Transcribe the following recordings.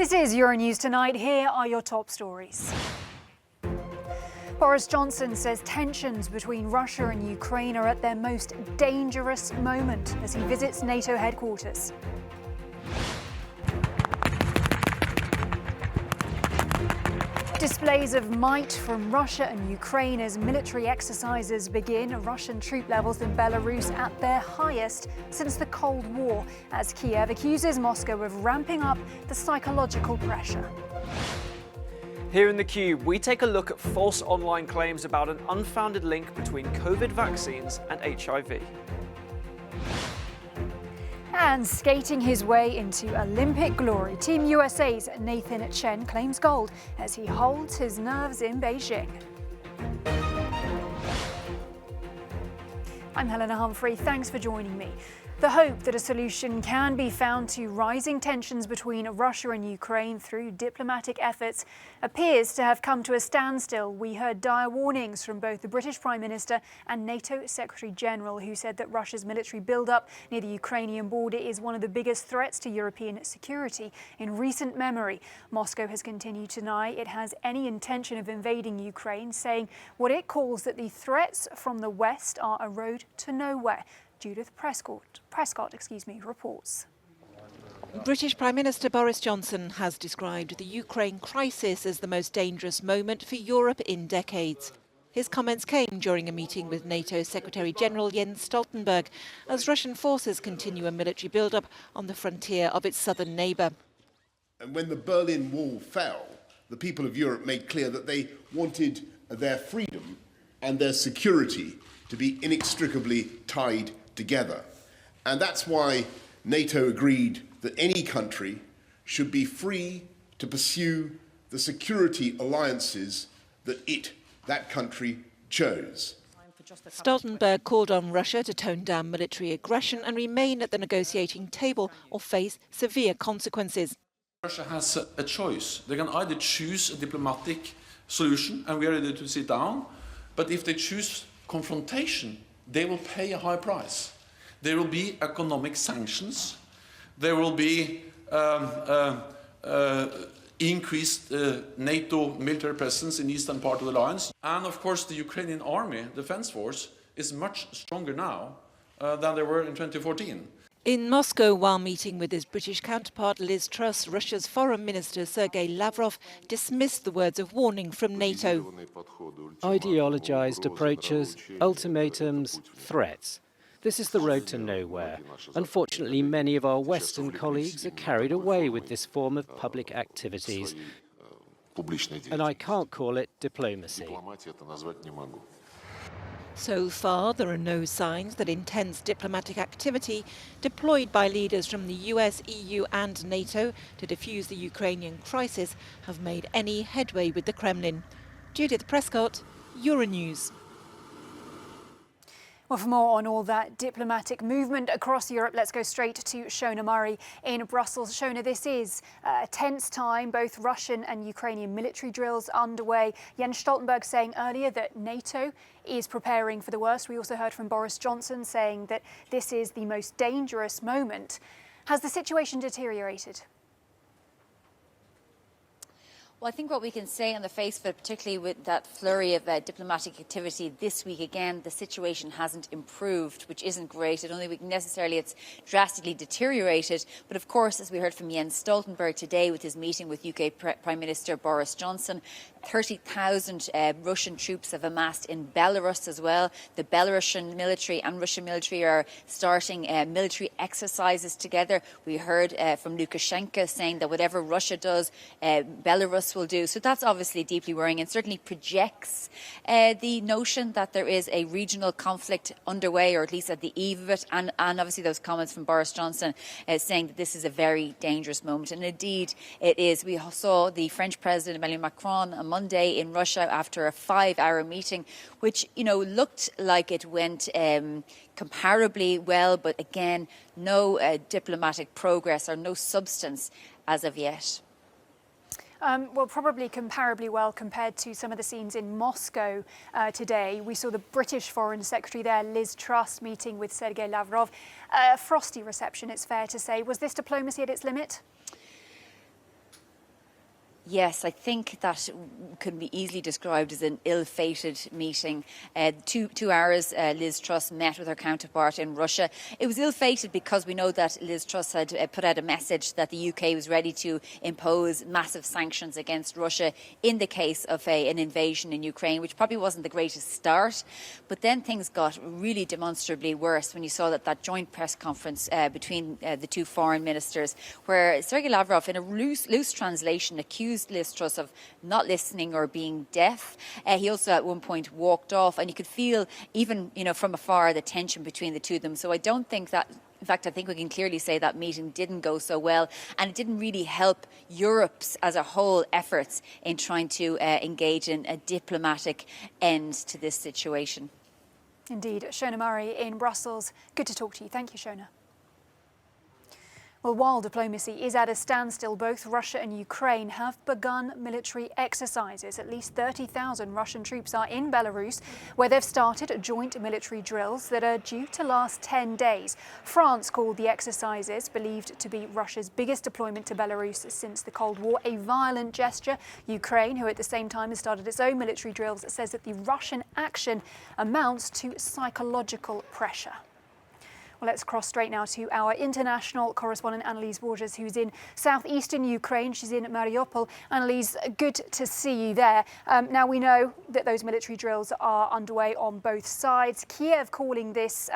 This is Euronews Tonight. Here are your top stories. Boris Johnson says tensions between Russia and Ukraine are at their most dangerous moment as he visits NATO headquarters. Displays of might from Russia and Ukraine as military exercises begin. Russian troop levels in Belarus at their highest since the Cold War, as Kiev accuses Moscow of ramping up the psychological pressure. Here in The Cube, we take a look at false online claims about an unfounded link between COVID vaccines and HIV. And skating his way into Olympic glory, Team USA's Nathan Chen claims gold as he holds his nerves in Beijing. I'm Helena Humphrey. Thanks for joining me. The hope that a solution can be found to rising tensions between Russia and Ukraine through diplomatic efforts appears to have come to a standstill. We heard dire warnings from both the British Prime Minister and NATO Secretary General, who said that Russia's military build-up near the Ukrainian border is one of the biggest threats to European security in recent memory. Moscow has continued to deny it has any intention of invading Ukraine, saying what it calls that the threats from the West are a road to nowhere. Judith Prescott reports. British Prime Minister Boris Johnson has described the Ukraine crisis as the most dangerous moment for Europe in decades. His comments came during a meeting with NATO Secretary General Jens Stoltenberg as Russian forces continue a military build-up on the frontier of its southern neighbour. And when the Berlin Wall fell, the people of Europe made clear that they wanted their freedom and their security to be inextricably tied together. And that's why NATO agreed that any country should be free to pursue the security alliances that country chose. Stoltenberg called on Russia to tone down military aggression and remain at the negotiating table or face severe consequences. Russia has a choice. They can either choose a diplomatic solution, and we are ready to sit down, but if they choose confrontation, they will pay a high price. There will be economic sanctions. There will be increased NATO military presence in the eastern part of the alliance. And of course, the Ukrainian army, defense force, is much stronger now than they were in 2014. In Moscow, while meeting with his British counterpart Liz Truss, Russia's Foreign Minister Sergei Lavrov dismissed the words of warning from NATO. Ideologized approaches, ultimatums, threats. This is the road to nowhere. Unfortunately, many of our Western colleagues are carried away with this form of public activities, and I can't call it diplomacy. So far, there are no signs that intense diplomatic activity deployed by leaders from the US, EU and NATO to defuse the Ukrainian crisis have made any headway with the Kremlin. Judith Prescott, Euronews. Well, for more on all that diplomatic movement across Europe, let's go straight to Shona Murray in Brussels. Shona, this is a tense time, both Russian and Ukrainian military drills underway. Jens Stoltenberg saying earlier that NATO is preparing for the worst. We also heard from Boris Johnson saying that this is the most dangerous moment. Has the situation deteriorated? Well, I think what we can say on the face of it, particularly with that flurry of diplomatic activity this week, again, the situation hasn't improved, which isn't great. I don't think we can necessarily, it's drastically deteriorated. But of course, as we heard from Jens Stoltenberg today with his meeting with UK Prime Minister Boris Johnson, 30,000 Russian troops have amassed in Belarus as well. The Belarusian military and Russian military are starting military exercises together. We heard from Lukashenko saying that whatever Russia does, Belarus will do. So that's obviously deeply worrying and certainly projects the notion that there is a regional conflict underway, or at least at the eve of it. And obviously those comments from Boris Johnson saying that this is a very dangerous moment. And indeed it is. We saw the French President Emmanuel Macron on Monday in Russia after a 5-hour meeting, which, you know, looked like it went comparably well, but again, no diplomatic progress or no substance as of yet. Well, probably comparably well compared to some of the scenes in Moscow today. We saw the British Foreign Secretary there, Liz Truss, meeting with Sergei Lavrov. A frosty reception, it's fair to say. Was this diplomacy at its limit? Yes, I think that can be easily described as an ill-fated meeting. 2 hours, Liz Truss met with her counterpart in Russia. It was ill-fated because we know that Liz Truss had put out a message that the UK was ready to impose massive sanctions against Russia in the case of an invasion in Ukraine, which probably wasn't the greatest start. But then things got really demonstrably worse when you saw that joint press conference between the two foreign ministers, where Sergei Lavrov, in a loose translation, accused Liz Truss of not listening or being deaf. He also at one point walked off, and you could feel even from afar the tension between the two of them. So I don't think that, in fact, I think we can clearly say that meeting didn't go so well, and it didn't really help Europe's as a whole efforts in trying to engage in a diplomatic end to this situation. Indeed. Shona Murray in Brussels. Good to talk to you. Thank you, Shona. Well, while diplomacy is at a standstill, both Russia and Ukraine have begun military exercises. At least 30,000 Russian troops are in Belarus, where they've started joint military drills that are due to last 10 days. France called the exercises, believed to be Russia's biggest deployment to Belarus since the Cold War, a violent gesture. Ukraine, who at the same time has started its own military drills, says that the Russian action amounts to psychological pressure. Well, let's cross straight now to our international correspondent, Annalise Borges, who's in southeastern Ukraine. She's in Mariupol. Annalise, good to see you there. Now, we know that those military drills are underway on both sides. Kiev calling this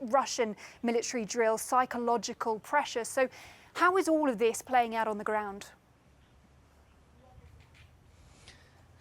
Russian military drill psychological pressure. So how is all of this playing out on the ground?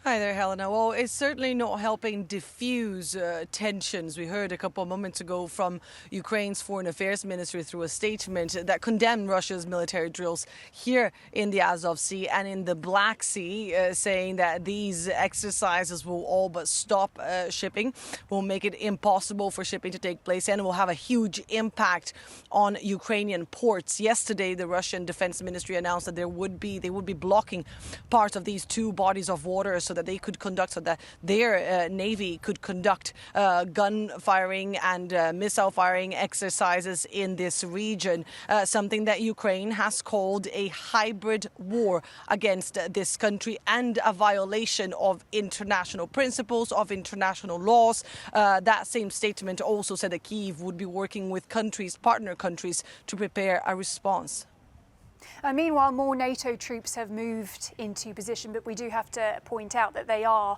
Hi there, Helena. Well, it's certainly not helping diffuse tensions. We heard a couple of moments ago from Ukraine's Foreign Affairs Ministry through a statement that condemned Russia's military drills here in the Azov Sea and in the Black Sea, saying that these exercises will all but stop shipping, will make it impossible for shipping to take place, and will have a huge impact on Ukrainian ports. Yesterday, the Russian Defense Ministry announced that they would be blocking parts of these two bodies of water so that they could conduct, so that their navy could conduct gun firing and missile firing exercises in this region, something that Ukraine has called a hybrid war against this country and a violation of international principles, of international laws. That same statement also said that Kyiv would be working with partner countries, to prepare a response. Meanwhile, more NATO troops have moved into position, but we do have to point out that they are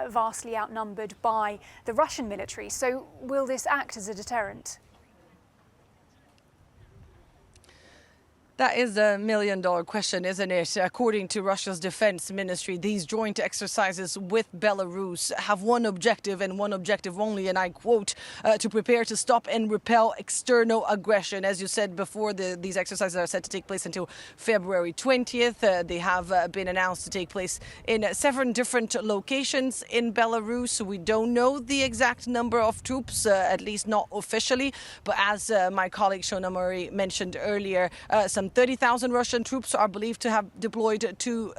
vastly outnumbered by the Russian military. So will this act as a deterrent? That is a million-dollar question, isn't it? According to Russia's defense ministry, these joint exercises with Belarus have one objective and one objective only, and I quote, to prepare to stop and repel external aggression. As you said before, these exercises are set to take place until February 20th. They have been announced to take place in 7 different locations in Belarus. We don't know the exact number of troops, at least not officially. But as my colleague Shona Murray mentioned earlier, some 30,000 Russian troops are believed to have deployed to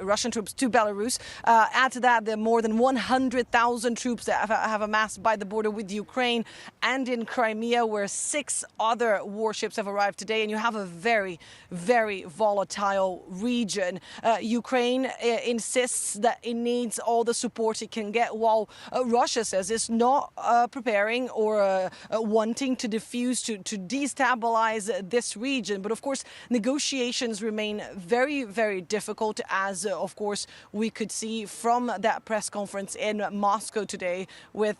Russian troops to Belarus. Add to that, there are more than 100,000 troops that have amassed by the border with Ukraine and in Crimea, where 6 other warships have arrived today. And you have a very, very volatile region. Ukraine insists that it needs all the support it can get, while Russia says it's not preparing or wanting to diffuse, to destabilize this region. But of course, negotiations remain very, very difficult, as of course we could see from that press conference in Moscow today, with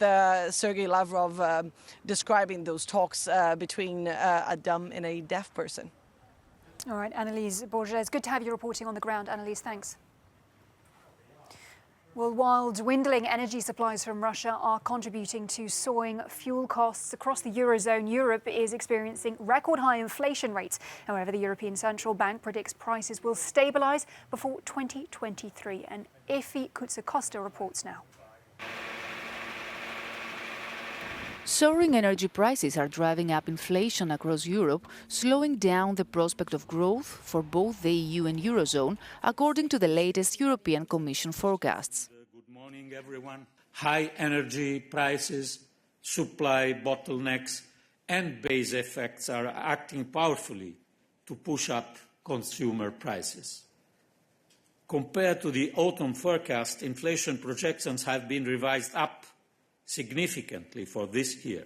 Sergei Lavrov describing those talks between a dumb and a deaf person. All right, Annalise Borges, good to have you reporting on the ground. Annalise, thanks. Well, while dwindling energy supplies from Russia are contributing to soaring fuel costs across the Eurozone, Europe is experiencing record high inflation rates. However, the European Central Bank predicts prices will stabilise before 2023. And Efi Kutsakosta reports now. Soaring energy prices are driving up inflation across Europe, slowing down the prospect of growth for both the EU and Eurozone, according to the latest European Commission forecasts. Good morning, everyone. High energy prices, supply bottlenecks, and base effects are acting powerfully to push up consumer prices. Compared to the autumn forecast, inflation projections have been revised up significantly for this year.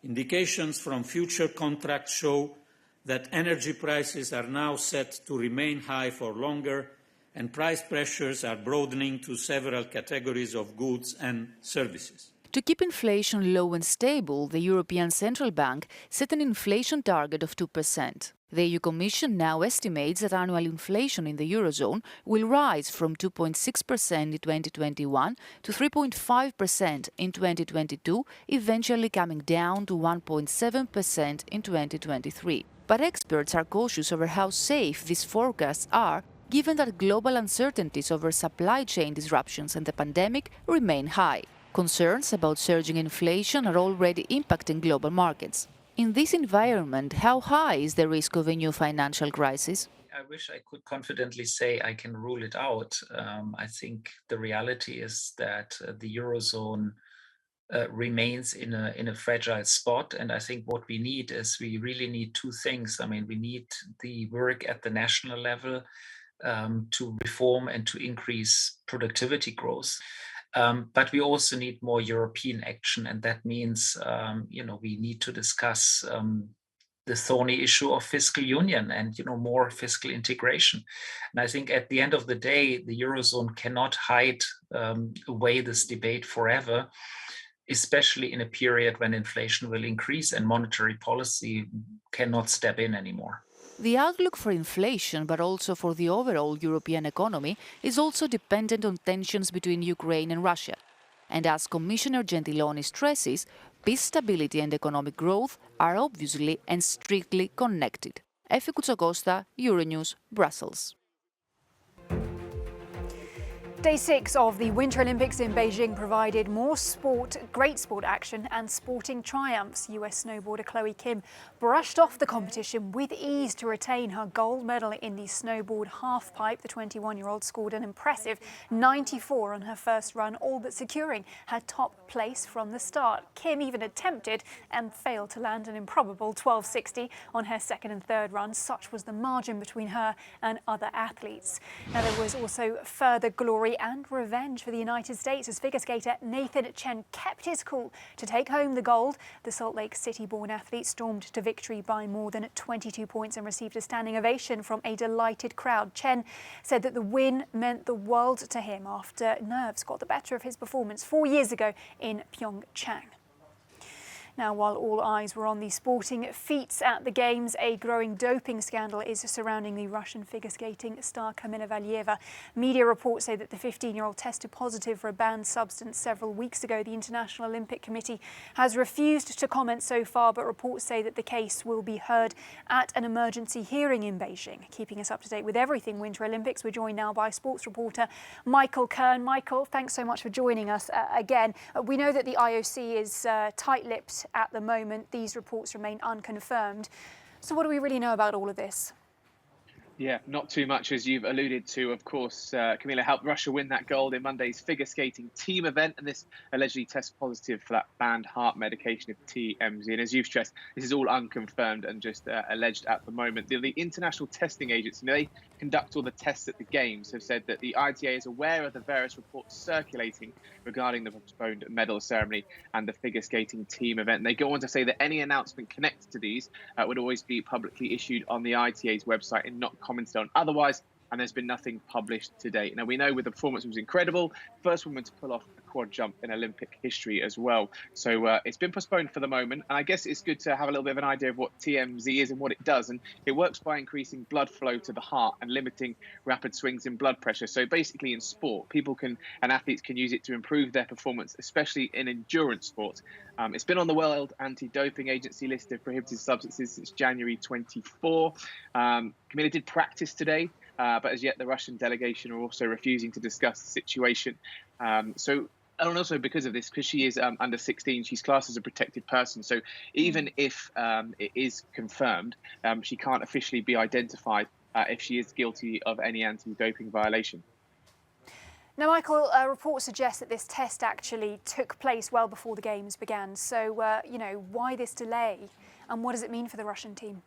Indications from future contracts show that energy prices are now set to remain high for longer, and price pressures are broadening to several categories of goods and services. To keep inflation low and stable, the European Central Bank set an inflation target of 2%. The EU Commission now estimates that annual inflation in the Eurozone will rise from 2.6% in 2021 to 3.5% in 2022, eventually coming down to 1.7% in 2023. But experts are cautious over how safe these forecasts are, given that global uncertainties over supply chain disruptions and the pandemic remain high. Concerns about surging inflation are already impacting global markets. In this environment, how high is the risk of a new financial crisis? I wish I could confidently say I can rule it out. I think the reality is that the Eurozone remains in a fragile spot. And I think what we need is we really need two things. I mean, we need the work at the national level to reform and to increase productivity growth. But we also need more European action, and that means, we need to discuss the thorny issue of fiscal union and, more fiscal integration. And I think at the end of the day, the Eurozone cannot hide away this debate forever, especially in a period when inflation will increase and monetary policy cannot step in anymore. The outlook for inflation, but also for the overall European economy, is also dependent on tensions between Ukraine and Russia. And as Commissioner Gentiloni stresses, peace, stability and economic growth are obviously and strictly connected. Efi Koutsokosta, Euronews, Brussels. Day 6 of the Winter Olympics in Beijing provided more great sport action and sporting triumphs. US snowboarder Chloe Kim brushed off the competition with ease to retain her gold medal in the snowboard halfpipe. The 21-year-old scored an impressive 94 on her first run, all but securing her top place from the start. Kim even attempted and failed to land an improbable 12.60 on her second and third runs. Such was the margin between her and other athletes. Now, there was also further glory and revenge for the United States as figure skater Nathan Chen kept his cool to take home the gold. The Salt Lake City-born athlete stormed to victory by more than 22 points and received a standing ovation from a delighted crowd. Chen said that the win meant the world to him after nerves got the better of his performance 4 years ago in Pyeongchang. Now, while all eyes were on the sporting feats at the Games, a growing doping scandal is surrounding the Russian figure skating star Kamila Valieva. Media reports say that the 15-year-old tested positive for a banned substance several weeks ago. The International Olympic Committee has refused to comment so far, but reports say that the case will be heard at an emergency hearing in Beijing. Keeping us up to date with everything Winter Olympics, we're joined now by sports reporter Michael Kern. Michael, thanks so much for joining us again. We know that the IOC is tight-lipped at the moment. These reports remain unconfirmed. So what do we really know about all of this? Yeah, not too much, as you've alluded to. Of course, Kamila helped Russia win that gold in Monday's figure skating team event, and this allegedly tests positive for that banned heart medication of TMZ. And as you've stressed, this is all unconfirmed and just alleged at the moment. The International Testing Agency, they conduct all the tests at the Games, have said that the ITA is aware of the various reports circulating regarding the postponed medal ceremony and the figure skating team event. And they go on to say that any announcement connected to these would always be publicly issued on the ITA's website and not commented on otherwise, and there's been nothing published to date. Now, we know with the performance, it was incredible. First woman to pull off a quad jump in Olympic history as well. So it's been postponed for the moment. And I guess it's good to have a little bit of an idea of what TMZ is and what it does. And it works by increasing blood flow to the heart and limiting rapid swings in blood pressure. So basically in sport, and athletes can use it to improve their performance, especially in endurance sports. It's been on the World Anti-Doping Agency list of prohibited substances since January 24. Kamila did practice today, but as yet the Russian delegation are also refusing to discuss the situation. And also because of this, because she is under 16, she's classed as a protected person. So even if it is confirmed, she can't officially be identified if she is guilty of any anti-doping violation. Now, Michael, reports suggest that this test actually took place well before the Games began. So, why this delay and what does it mean for the Russian team?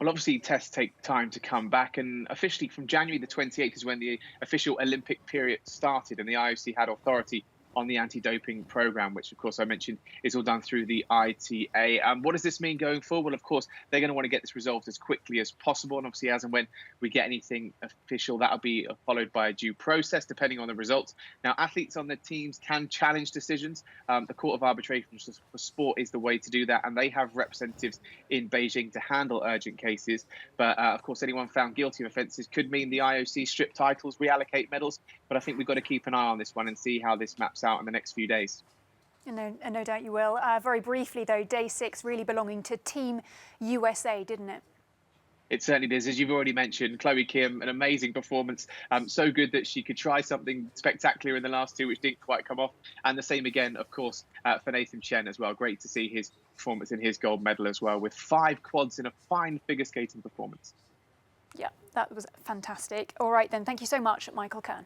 Well, obviously, tests take time to come back, and officially from January the 28th is when the official Olympic period started, and the IOC had authority on the anti-doping program, which, of course, I mentioned is all done through the ITA. What does this mean going forward? Well, of course, they're going to want to get this resolved as quickly as possible. And obviously, as and when we get anything official, that'll be followed by a due process, depending on the results. Now, athletes on the teams can challenge decisions. The Court of Arbitration for Sport is the way to do that. And they have representatives in Beijing to handle urgent cases. But of course, anyone found guilty of offences could mean the IOC strip titles, reallocate medals. But I think we've got to keep an eye on this one and see how this maps out in the next few days. And no doubt you will. Very briefly, though, day 6 really belonging to Team USA, didn't it? It certainly does. As you've already mentioned, Chloe Kim, an amazing performance. So good that she could try something spectacular in the last 2, which didn't quite come off. And the same again, of course, for Nathan Chen as well. Great to see his performance in his gold medal as well, with 5 quads in a fine figure skating performance. Yeah, that was fantastic. All right, then. Thank you so much, Michael Kern.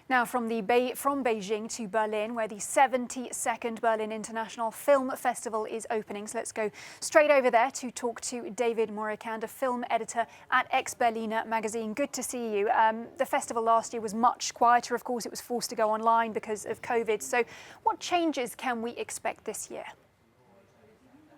Now from Beijing to Berlin, where the 72nd Berlin International Film Festival is opening. So let's go straight over there to talk to David Morikand, a film editor at Ex-Berliner magazine. Good to see you. The festival last year was much quieter. Of course, it was forced to go online because of COVID. So what changes can we expect this year?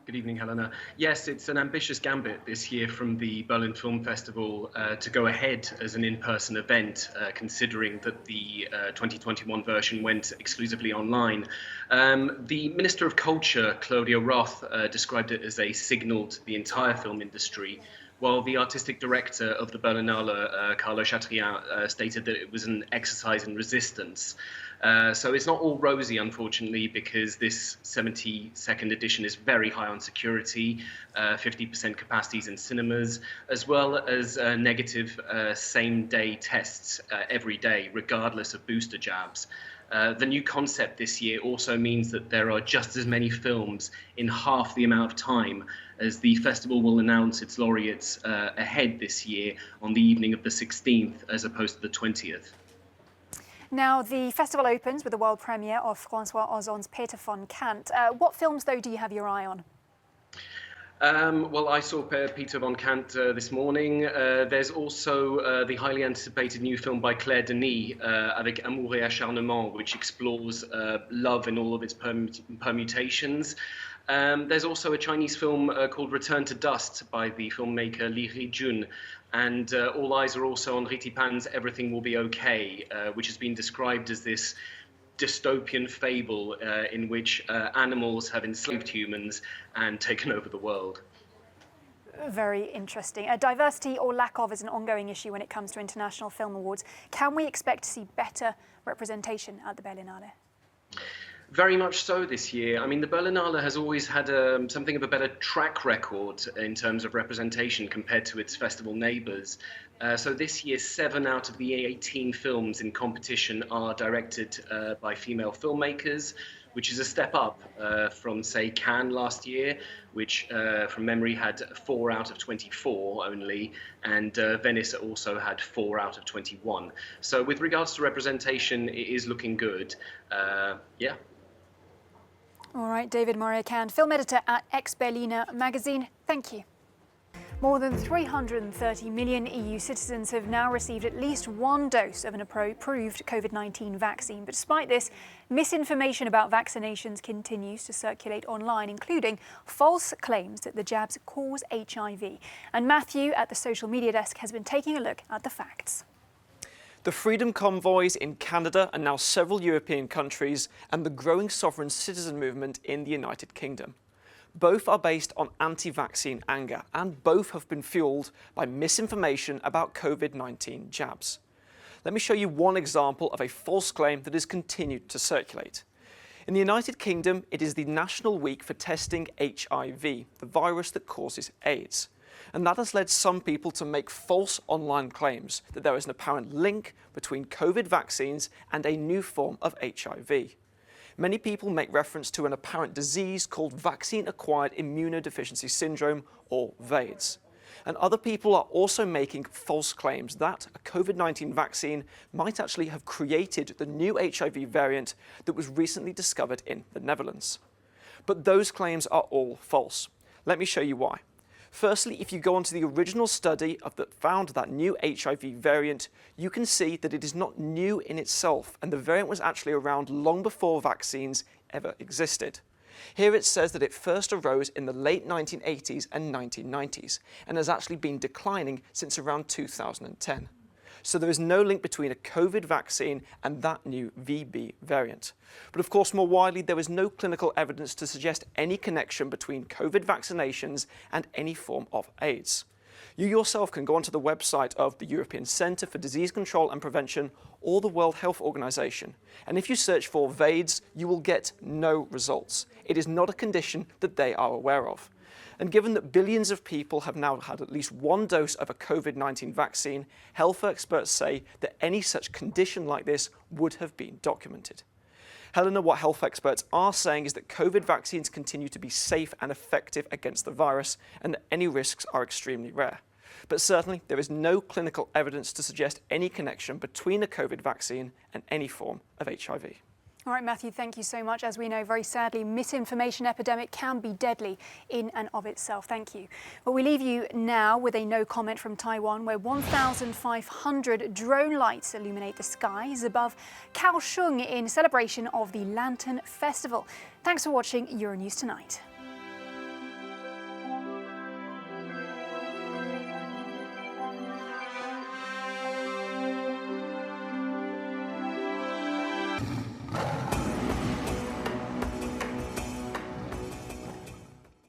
Good evening, Helena. Yes, it's an ambitious gambit this year from the Berlin Film Festival to go ahead as an in-person event, considering that the 2021 version went exclusively online. The Minister of Culture, Claudia Roth, described it as a signal to the entire film industry, while the artistic director of the Berlinale, Carlo Chatrian, stated that it was an exercise in resistance. So it's not all rosy, unfortunately, because this 72nd edition is very high on security, 50% capacities in cinemas, as well as negative same-day tests every day, regardless of booster jabs. The new concept this year also means that there are just as many films in half the amount of time, as the festival will announce its laureates ahead this year on the evening of the 16th as opposed to the 20th. Now, the festival opens with the world premiere of François Ozon's Peter von Kant. What films, though, do you have your eye on? Well, I saw Peter von Kant this morning. There's also the highly anticipated new film by Claire Denis, Avec Amour et Acharnement, which explores love in all of its permutations. There's also a Chinese film called Return to Dust by the filmmaker Li Rijun. And all eyes are also on Riti Pan's Everything Will Be Okay, which has been described as this dystopian fable in which animals have enslaved humans and taken over the world. Very interesting. Diversity or lack of is an ongoing issue when it comes to international film awards. Can we expect to see better representation at the Berlinale? Very much so this year. I mean, the Berlinale has always had something of a better track record in terms of representation compared to its festival neighbours. So this year, 7 out of the 18 films in competition are directed by female filmmakers, which is a step up from, say, Cannes last year, which from memory had 4 out of 24 only, and Venice also had 4 out of 21. So with regards to representation, it is looking good. Yeah. All right, David Morikand, film editor at Ex-Berliner magazine. Thank you. More than 330 million EU citizens have now received at least 1 dose of an approved COVID-19 vaccine. But despite this, misinformation about vaccinations continues to circulate online, including false claims that the jabs cause HIV. And Matthew at the social media desk has been taking a look at the facts. The freedom convoys in Canada and now several European countries, and the growing sovereign citizen movement in the United Kingdom. Both are based on anti-vaccine anger, and both have been fueled by misinformation about COVID-19 jabs. Let me show you one example of a false claim that has continued to circulate. In the United Kingdom, it is the National Week for testing HIV, the virus that causes AIDS. And that has led some people to make false online claims that there is an apparent link between COVID vaccines and a new form of HIV. Many people make reference to an apparent disease called vaccine-acquired immunodeficiency syndrome, or VAIDS. And other people are also making false claims that a COVID-19 vaccine might actually have created the new HIV variant that was recently discovered in the Netherlands. But those claims are all false. Let me show you why. Firstly, if you go onto the original study that found that new HIV variant, you can see that it is not new in itself, and the variant was actually around long before vaccines ever existed. Here it says that it first arose in the late 1980s and 1990s, and has actually been declining since around 2010. So there is no link between a COVID vaccine and that new VB variant. But of course, more widely, there is no clinical evidence to suggest any connection between COVID vaccinations and any form of AIDS. You yourself can go onto the website of the European Centre for Disease Control and Prevention or the World Health Organization. And if you search for VAIDS, you will get no results. It is not a condition that they are aware of. And given that billions of people have now had at least one dose of a COVID-19 vaccine, health experts say that any such condition like this would have been documented. Helena, what health experts are saying is that COVID vaccines continue to be safe and effective against the virus, and that any risks are extremely rare. But certainly, there is no clinical evidence to suggest any connection between a COVID vaccine and any form of HIV. All right, Matthew, thank you so much. As we know, very sadly, misinformation epidemic can be deadly in and of itself. Thank you. But we leave you now with a no comment from Taiwan, where 1,500 drone lights illuminate the skies above Kaohsiung in celebration of the Lantern Festival. Thanks for watching Euronews Tonight.